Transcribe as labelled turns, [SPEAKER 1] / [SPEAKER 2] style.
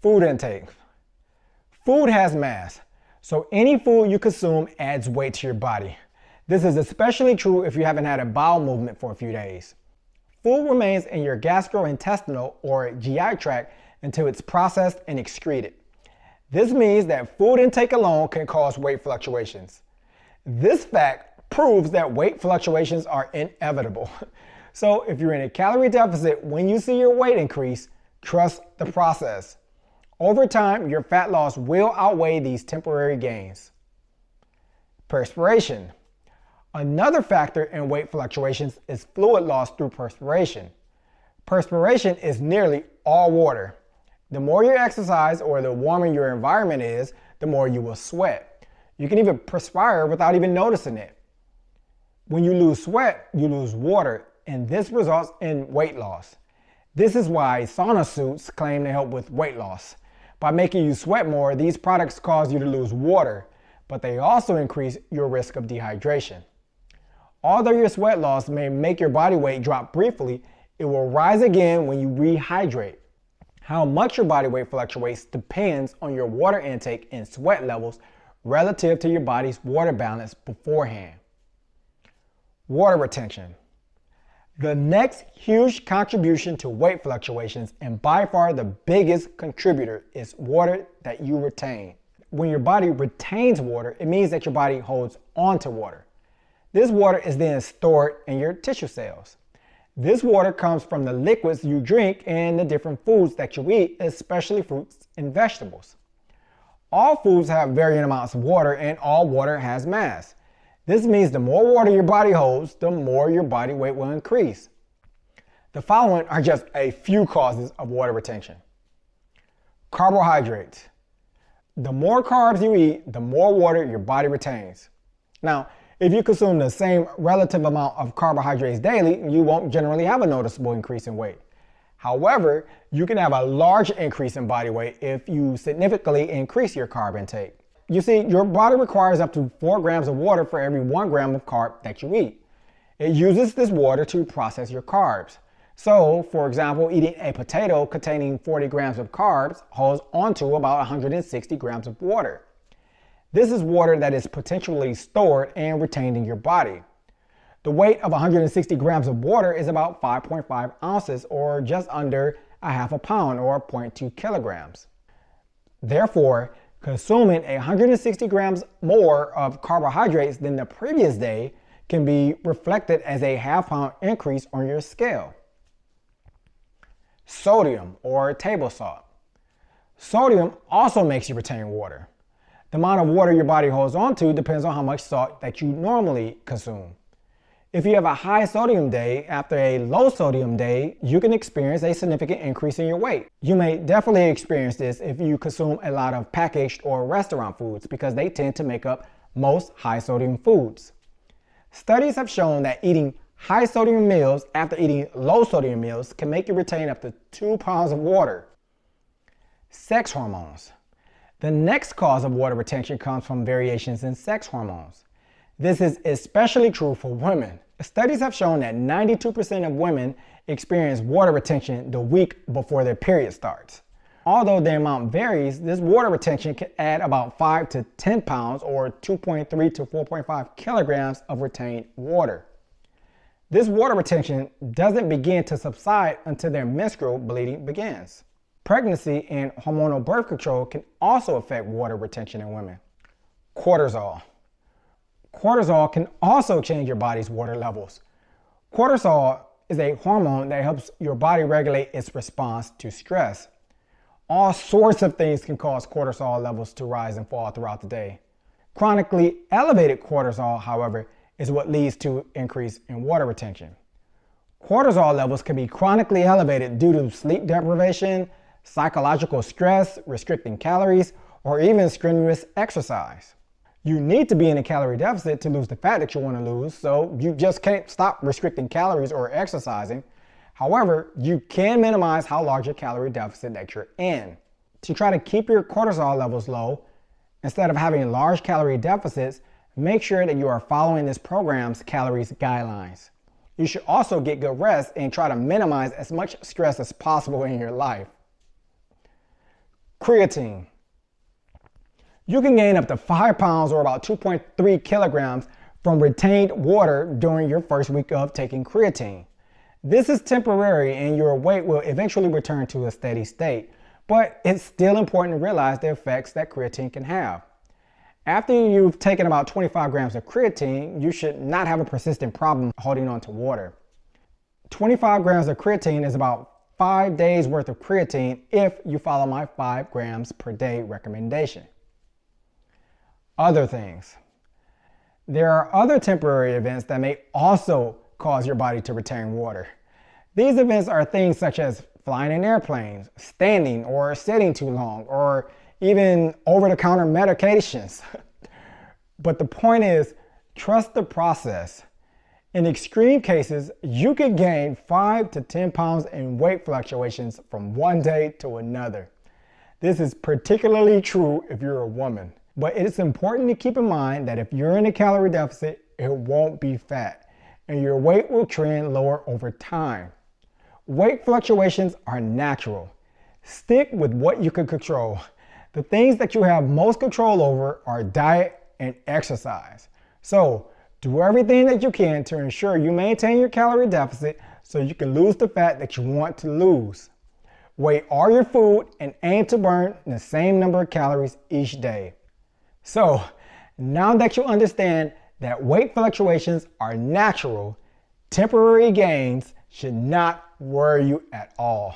[SPEAKER 1] Food intake. Food has mass, so any food you consume adds weight to your body. This is especially true if you haven't had a bowel movement for a few days. Food remains in your gastrointestinal or GI tract until it's processed and excreted. This means that food intake alone can cause weight fluctuations. This fact proves that weight fluctuations are inevitable. So if you're in a calorie deficit when you see your weight increase, trust the process. Over time, your fat loss will outweigh these temporary gains. Perspiration. Another factor in weight fluctuations is fluid loss through perspiration. Perspiration is nearly all water. The more you exercise or the warmer your environment is, the more you will sweat. You can even perspire without even noticing it. When you lose sweat, you lose water, and this results in weight loss. This is why sauna suits claim to help with weight loss. By making you sweat more, these products cause you to lose water, but they also increase your risk of dehydration. Although your sweat loss may make your body weight drop briefly, it will rise again when you rehydrate. How much your body weight fluctuates depends on your water intake and sweat levels relative to your body's water balance beforehand. Water retention. The next huge contribution to weight fluctuations, and by far the biggest contributor, is water that you retain. When your body retains water, it means that your body holds on to water. This water is then stored in your tissue cells. This water comes from the liquids you drink and the different foods that you eat, especially fruits and vegetables. All foods have varying amounts of water, and all water has mass. This means the more water your body holds, the more your body weight will increase. The following are just a few causes of water retention. Carbohydrates. The more carbs you eat, the more water your body retains. Now, if you consume the same relative amount of carbohydrates daily, you won't generally have a noticeable increase in weight. However, you can have a large increase in body weight if you significantly increase your carb intake. You see, your body requires up to 4 grams of water for every 1 gram of carb that you eat. It uses this water to process your carbs. So, for example, eating a potato containing 40 grams of carbs holds onto about 160 grams of water. This is water that is potentially stored and retained in your body. The weight of 160 grams of water is about 5.5 ounces, or just under a half a pound, or 0.2 kilograms. Therefore, consuming 160 grams more of carbohydrates than the previous day can be reflected as a half-pound increase on your scale. Sodium, or table salt. Sodium also makes you retain water. The amount of water your body holds onto depends on how much salt that you normally consume. If you have a high sodium day after a low sodium day, you can experience a significant increase in your weight. You may definitely experience this if you consume a lot of packaged or restaurant foods, because they tend to make up most high sodium foods. Studies have shown that eating high sodium meals after eating low sodium meals can make you retain up to 2 pounds of water. Sex hormones. The next cause of water retention comes from variations in sex hormones. This is especially true for women. Studies have shown that 92% of women experience water retention the week before their period starts. Although the amount varies, this water retention can add about 5 to 10 pounds, or 2.3 to 4.5 kilograms of retained water. This water retention doesn't begin to subside until their menstrual bleeding begins. Pregnancy and hormonal birth control can also affect water retention in women. Cortisol. Cortisol can also change your body's water levels. Cortisol is a hormone that helps your body regulate its response to stress. All sorts of things can cause cortisol levels to rise and fall throughout the day. Chronically elevated cortisol, however, is what leads to increase in water retention. Cortisol levels can be chronically elevated due to sleep deprivation, psychological stress, restricting calories, or even strenuous exercise. You need to be in a calorie deficit to lose the fat that you want to lose, so you just can't stop restricting calories or exercising. However, you can minimize how large a calorie deficit that you're in. To try to keep your cortisol levels low, instead of having large calorie deficits, make sure that you are following this program's calories guidelines. You should also get good rest and try to minimize as much stress as possible in your life. Creatine. You can gain up to 5 pounds or about 2.3 kilograms from retained water during your first week of taking creatine. This is temporary and your weight will eventually return to a steady state, but it's still important to realize the effects that creatine can have. After you've taken about 25 grams of creatine, you should not have a persistent problem holding on to water. 25 grams of creatine is about 5 days worth of creatine if you follow my 5 grams per day recommendation. Other things. There are other temporary events that may also cause your body to retain water. These events are things such as flying in airplanes, standing or sitting too long, or even over-the-counter medications. But the point is, trust the process. In extreme cases, you can gain 5 to 10 pounds in weight fluctuations from one day to another. This is particularly true if you're a woman. But it's important to keep in mind that if you're in a calorie deficit, it won't be fat, and your weight will trend lower over time. Weight fluctuations are natural. Stick with what you can control. The things that you have most control over are diet and exercise. So do everything that you can to ensure you maintain your calorie deficit so you can lose the fat that you want to lose. Weigh all your food and aim to burn the same number of calories each day. So now that you understand that weight fluctuations are natural, temporary gains should not worry you at all.